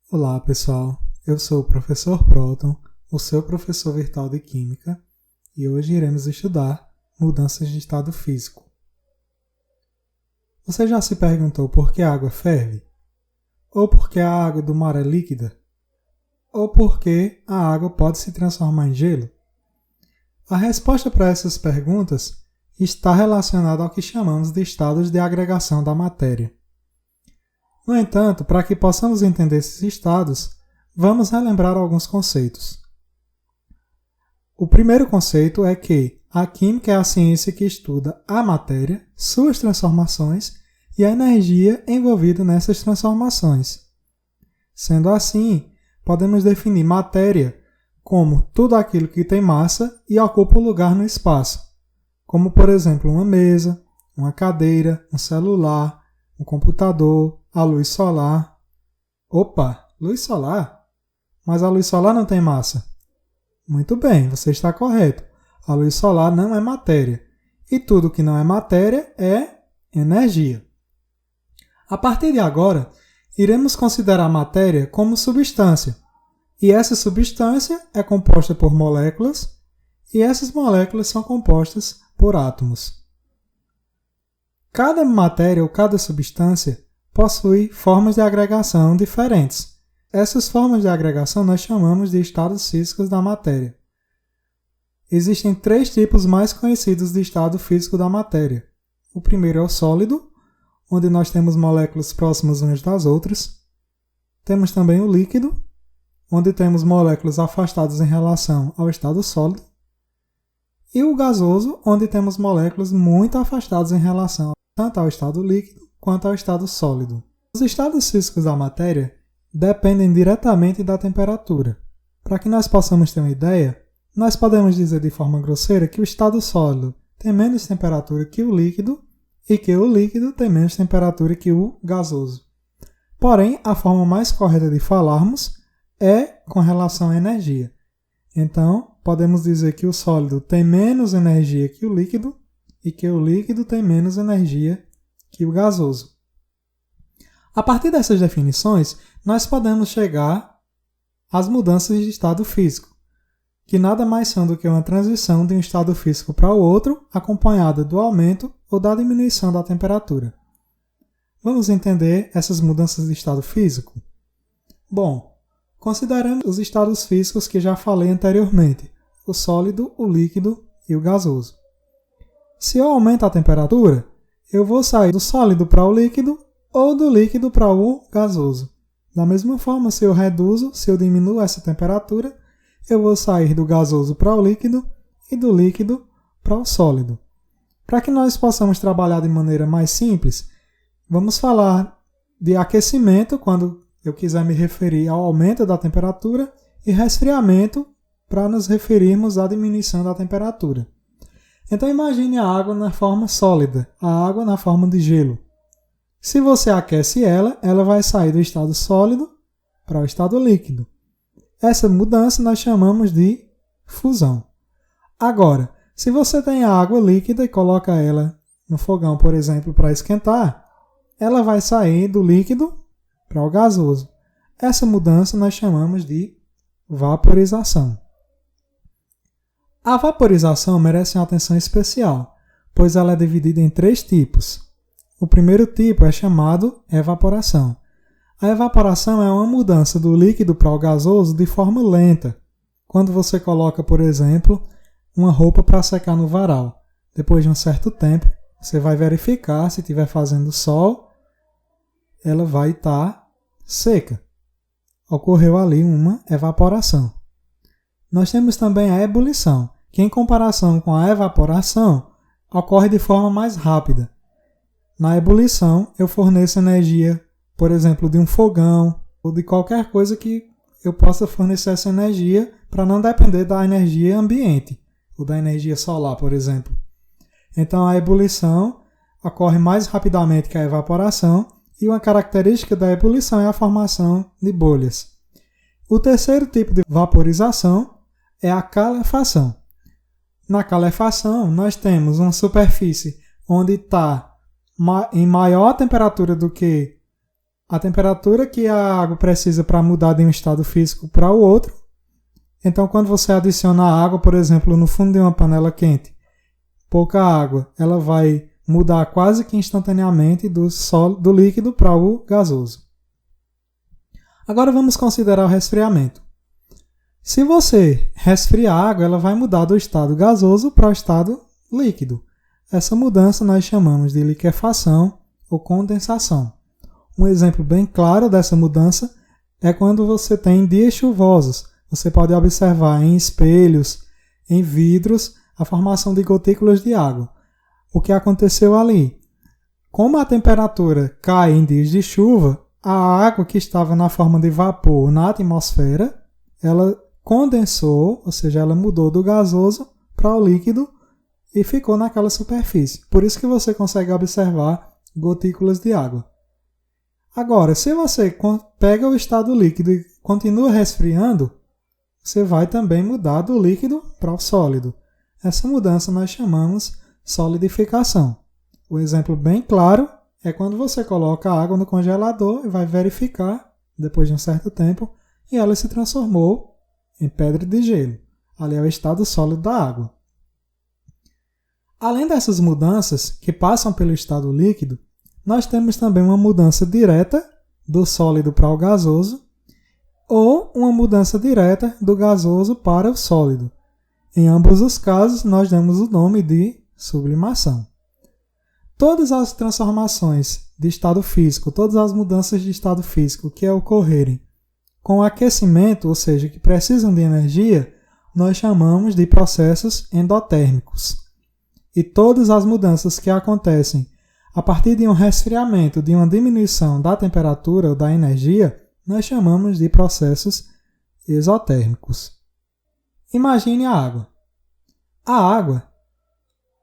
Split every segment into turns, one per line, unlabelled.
Olá pessoal, eu sou o professor Proton, o seu professor virtual de Química, e hoje iremos estudar mudanças de estado físico. Você já se perguntou por que a água ferve? Ou por que a água do mar é líquida? Ou por que a água pode se transformar em gelo? A resposta para essas perguntas está relacionada ao que chamamos de estados de agregação da matéria. No entanto, para que possamos entender esses estados, vamos relembrar alguns conceitos. O primeiro conceito é que a química é a ciência que estuda a matéria, suas transformações e a energia envolvida nessas transformações. Sendo assim, podemos definir matéria como tudo aquilo que tem massa e ocupa um lugar no espaço, como por exemplo uma mesa, uma cadeira, um celular, um computador, a luz solar. Opa, luz solar? Mas a luz solar não tem massa. Muito bem, você está correto. A luz solar não é matéria. E tudo que não é matéria é energia. A partir de agora, iremos considerar a matéria como substância. E essa substância é composta por moléculas, e essas moléculas são compostas por átomos. Cada matéria ou cada substância possui formas de agregação diferentes. Essas formas de agregação nós chamamos de estados físicos da matéria. Existem 3 tipos mais conhecidos de estado físico da matéria. O primeiro é o sólido, onde nós temos moléculas próximas umas das outras. Temos também o líquido, onde temos moléculas afastadas em relação ao estado sólido. E o gasoso, onde temos moléculas muito afastadas em relação tanto ao estado líquido quanto ao estado sólido. Os estados físicos da matéria dependem diretamente da temperatura. Para que nós possamos ter uma ideia, nós podemos dizer de forma grosseira que o estado sólido tem menos temperatura que o líquido e que o líquido tem menos temperatura que o gasoso. Porém, a forma mais correta de falarmos é com relação à energia. Então, podemos dizer que o sólido tem menos energia que o líquido e que o líquido tem menos energia que o gasoso. A partir dessas definições, nós podemos chegar às mudanças de estado físico, que nada mais são do que uma transição de um estado físico para o outro, acompanhada do aumento ou da diminuição da temperatura. Vamos entender essas mudanças de estado físico? Bom, considerando os estados físicos que já falei anteriormente, o sólido, o líquido e o gasoso. Se eu aumento a temperatura, eu vou sair do sólido para o líquido ou do líquido para o gasoso. Da mesma forma, se eu diminuo essa temperatura, eu vou sair do gasoso para o líquido e do líquido para o sólido. Para que nós possamos trabalhar de maneira mais simples, vamos falar de aquecimento, quando eu quiser me referir ao aumento da temperatura, e resfriamento, para nos referirmos à diminuição da temperatura. Então imagine a água na forma sólida, a água na forma de gelo. Se você aquece ela, ela vai sair do estado sólido para o estado líquido. Essa mudança nós chamamos de fusão. Agora, se você tem a água líquida e coloca ela no fogão, por exemplo, para esquentar, ela vai sair do líquido para o gasoso. Essa mudança nós chamamos de vaporização. A vaporização merece uma atenção especial, pois ela é dividida em 3 tipos. O primeiro tipo é chamado evaporação. A evaporação é uma mudança do líquido para o gasoso de forma lenta. Quando você coloca, por exemplo, uma roupa para secar no varal. Depois de um certo tempo, você vai verificar, se estiver fazendo sol, ela vai estar seca. Ocorreu ali uma evaporação. Nós temos também a ebulição, que em comparação com a evaporação, ocorre de forma mais rápida. Na ebulição, eu forneço energia, por exemplo, de um fogão ou de qualquer coisa que eu possa fornecer essa energia para não depender da energia ambiente ou da energia solar, por exemplo. Então, a ebulição ocorre mais rapidamente que a evaporação e uma característica da ebulição é a formação de bolhas. O terceiro tipo de vaporização é a calefação. Na calefação, nós temos uma superfície onde está em maior temperatura do que a temperatura que a água precisa para mudar de um estado físico para o outro. Então, quando você adiciona água, por exemplo, no fundo de uma panela quente, pouca água, ela vai mudar quase que instantaneamente do líquido para o gasoso. Agora vamos considerar o resfriamento. Se você resfriar a água, ela vai mudar do estado gasoso para o estado líquido. Essa mudança nós chamamos de liquefação ou condensação. Um exemplo bem claro dessa mudança é quando você tem dias chuvosos. Você pode observar em espelhos, em vidros, a formação de gotículas de água. O que aconteceu ali? Como a temperatura cai em dias de chuva, a água que estava na forma de vapor na atmosfera, ela condensou, ou seja, ela mudou do gasoso para o líquido e ficou naquela superfície. Por isso que você consegue observar gotículas de água. Agora, se você pega o estado líquido e continua resfriando, você vai também mudar do líquido para o sólido. Essa mudança nós chamamos solidificação. O exemplo bem claro é quando você coloca a água no congelador e vai verificar, depois de um certo tempo, e ela se transformou em pedra de gelo. Ali é o estado sólido da água. Além dessas mudanças que passam pelo estado líquido, nós temos também uma mudança direta do sólido para o gasoso ou uma mudança direta do gasoso para o sólido. Em ambos os casos, nós damos o nome de sublimação. Todas as transformações de estado físico, todas as mudanças de estado físico que ocorrerem com aquecimento, ou seja, que precisam de energia, nós chamamos de processos endotérmicos. E todas as mudanças que acontecem a partir de um resfriamento, de uma diminuição da temperatura ou da energia, nós chamamos de processos exotérmicos. Imagine a água. A água,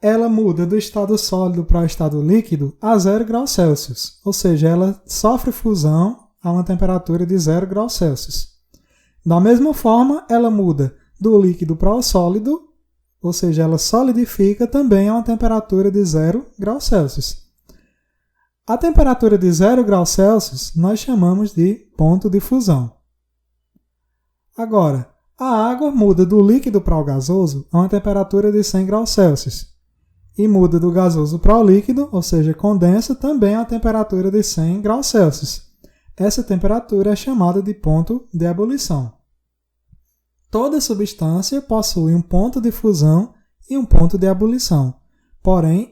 ela muda do estado sólido para o estado líquido a 0 graus Celsius, ou seja, ela sofre fusão a uma temperatura de 0 graus Celsius. Da mesma forma, ela muda do líquido para o sólido, ou seja, ela solidifica também a uma temperatura de 0 graus Celsius. A temperatura de 0 graus Celsius nós chamamos de ponto de fusão. Agora, a água muda do líquido para o gasoso a uma temperatura de 100 graus Celsius. E muda do gasoso para o líquido, ou seja, condensa também a uma temperatura de 100 graus Celsius. Essa temperatura é chamada de ponto de ebulição. Toda substância possui um ponto de fusão e um ponto de ebulição. Porém,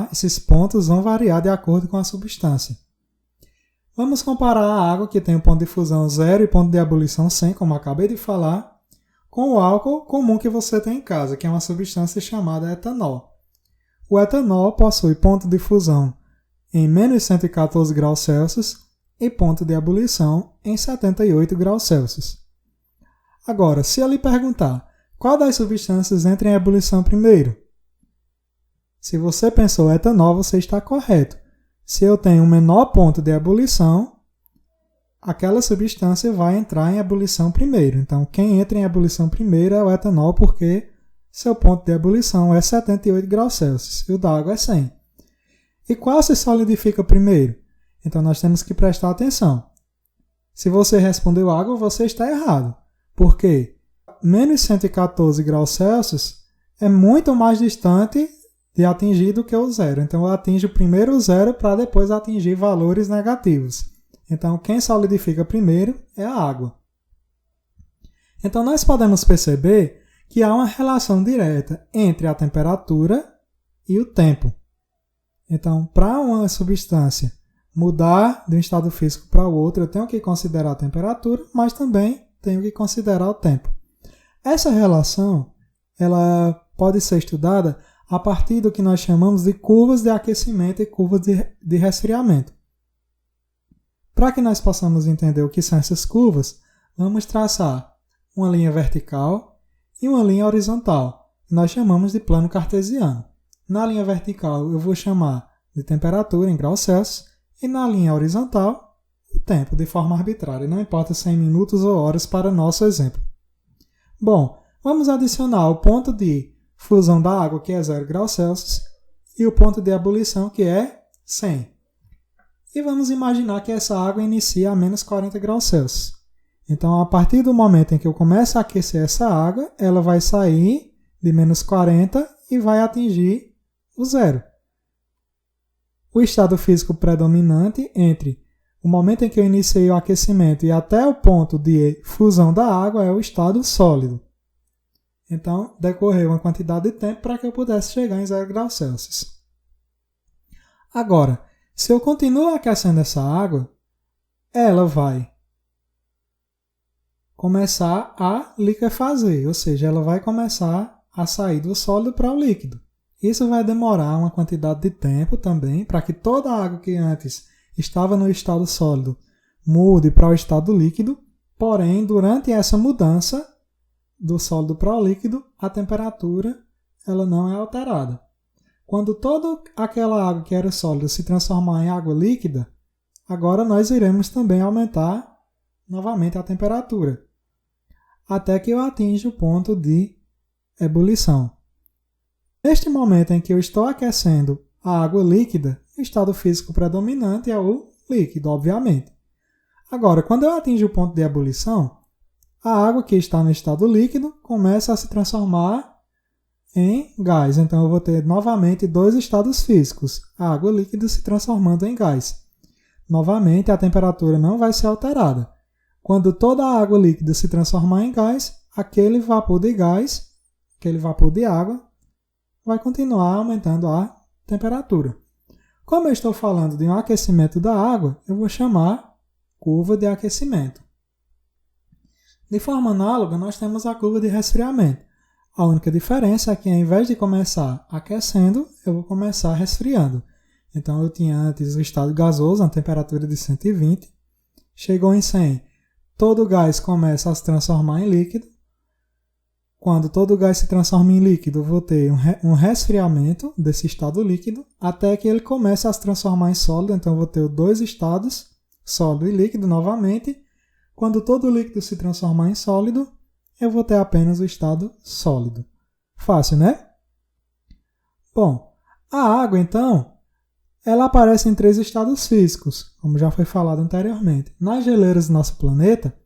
esses pontos vão variar de acordo com a substância. Vamos comparar a água, que tem um ponto de fusão 0 e ponto de ebulição 100, como eu acabei de falar, com o álcool comum que você tem em casa, que é uma substância chamada etanol. O etanol possui ponto de fusão em menos 114 graus Celsius e ponto de ebulição em 78 graus Celsius. Agora, se eu lhe perguntar qual das substâncias entra em ebulição primeiro, se você pensou etanol, você está correto. Se eu tenho um menor ponto de ebulição, aquela substância vai entrar em ebulição primeiro. Então, quem entra em ebulição primeiro é o etanol, porque seu ponto de ebulição é 78 graus Celsius e o da água é 100. E qual se solidifica primeiro? Então, nós temos que prestar atenção. Se você respondeu água, você está errado. Por quê? Menos 114 graus Celsius é muito mais distante de atingir do que o zero. Então, eu atinjo primeiro o zero para depois atingir valores negativos. Então, quem solidifica primeiro é a água. Então, nós podemos perceber que há uma relação direta entre a temperatura e o tempo. Então, para uma substância mudar de um estado físico para o outro, eu tenho que considerar a temperatura, mas também tenho que considerar o tempo. Essa relação ela pode ser estudada a partir do que nós chamamos de curvas de aquecimento e curvas de resfriamento. Para que nós possamos entender o que são essas curvas, vamos traçar uma linha vertical e uma linha horizontal, que nós chamamos de plano cartesiano. Na linha vertical eu vou chamar de temperatura em graus Celsius e na linha horizontal o tempo de forma arbitrária, não importa se é em minutos ou horas para nosso exemplo. Bom, vamos adicionar o ponto de fusão da água, que é 0 graus Celsius, e o ponto de ebulição, que é 100. E vamos imaginar que essa água inicia a menos 40 graus Celsius. Então, a partir do momento em que eu começo a aquecer essa água, ela vai sair de menos 40 e vai atingir o zero. O estado físico predominante entre o momento em que eu iniciei o aquecimento e até o ponto de fusão da água é o estado sólido. Então, decorreu uma quantidade de tempo para que eu pudesse chegar em 0 graus Celsius. Agora, se eu continuo aquecendo essa água, ela vai começar a liquefazer, ou seja, ela vai começar a sair do sólido para o líquido. Isso vai demorar uma quantidade de tempo também para que toda a água que antes estava no estado sólido mude para o estado líquido, porém, durante essa mudança do sólido para o líquido, a temperatura ela não é alterada. Quando toda aquela água que era sólida se transformar em água líquida, agora nós iremos também aumentar novamente a temperatura, até que eu atinja o ponto de ebulição. Neste momento em que eu estou aquecendo a água líquida, o estado físico predominante é o líquido, obviamente. Agora, quando eu atingo o ponto de ebulição, a água que está no estado líquido começa a se transformar em gás. Então, eu vou ter novamente dois estados físicos, a água líquida se transformando em gás. Novamente, a temperatura não vai ser alterada. Quando toda a água líquida se transformar em gás, aquele vapor de gás, aquele vapor de água, vai continuar aumentando a temperatura. Como eu estou falando de um aquecimento da água, eu vou chamar curva de aquecimento. De forma análoga, nós temos a curva de resfriamento. A única diferença é que, ao invés de começar aquecendo, eu vou começar resfriando. Então, eu tinha antes o estado gasoso, a temperatura de 120. Chegou em 100. Todo o gás começa a se transformar em líquido. Quando todo o gás se transforma em líquido, eu vou ter um resfriamento desse estado líquido, até que ele comece a se transformar em sólido. Então, eu vou ter dois estados, sólido e líquido novamente. Quando todo o líquido se transformar em sólido, eu vou ter apenas o estado sólido. Fácil, né? Bom, a água, então, ela aparece em três estados físicos, como já foi falado anteriormente. Nas geleiras do nosso planeta,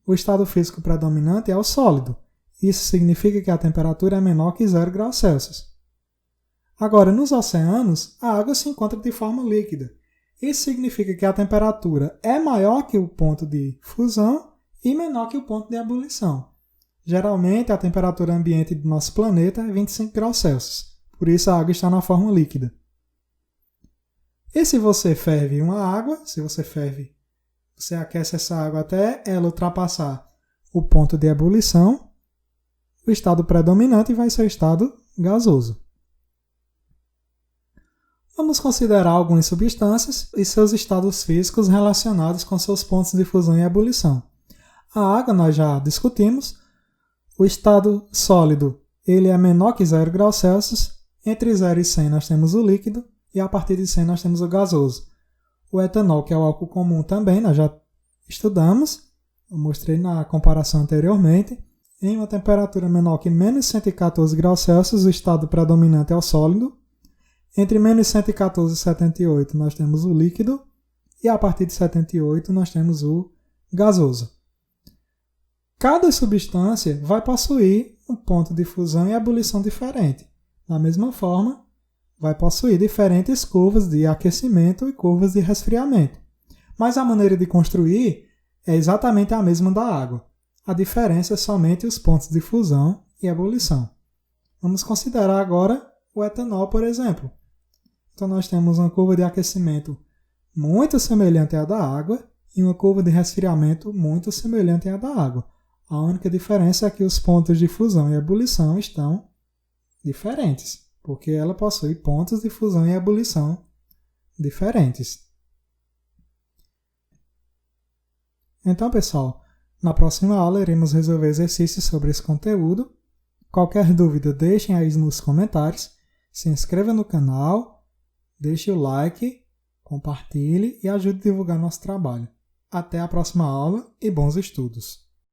o estado físico predominante é o sólido. Isso significa que a temperatura é menor que 0 graus Celsius. Agora, nos oceanos, a água se encontra de forma líquida. Isso significa que a temperatura é maior que o ponto de fusão e menor que o ponto de ebulição. Geralmente, a temperatura ambiente do nosso planeta é 25 graus Celsius. Por isso, a água está na forma líquida. E se você ferve uma água, você aquece essa água até ela ultrapassar o ponto de ebulição, o estado predominante vai ser o estado gasoso. Vamos considerar algumas substâncias e seus estados físicos relacionados com seus pontos de fusão e ebulição. A água nós já discutimos. O estado sólido ele é menor que 0 graus Celsius. Entre 0 e 100 nós temos o líquido e a partir de 100 nós temos o gasoso. O etanol, que é o álcool comum também, nós já estudamos. Eu mostrei na comparação anteriormente. Em uma temperatura menor que menos 114 graus Celsius, o estado predominante é o sólido. Entre menos 114 e 78 nós temos o líquido. E a partir de 78 nós temos o gasoso. Cada substância vai possuir um ponto de fusão e ebulição diferente. Da mesma forma, vai possuir diferentes curvas de aquecimento e curvas de resfriamento. Mas a maneira de construir é exatamente a mesma da água. A diferença é somente os pontos de fusão e ebulição. Vamos considerar agora o etanol, por exemplo. Então, nós temos uma curva de aquecimento muito semelhante à da água e uma curva de resfriamento muito semelhante à da água. A única diferença é que os pontos de fusão e ebulição estão diferentes, porque ela possui pontos de fusão e ebulição diferentes. Então, pessoal, na próxima aula iremos resolver exercícios sobre esse conteúdo. Qualquer dúvida, deixem aí nos comentários. Se inscreva no canal, deixe o like, compartilhe e ajude a divulgar nosso trabalho. Até a próxima aula e bons estudos!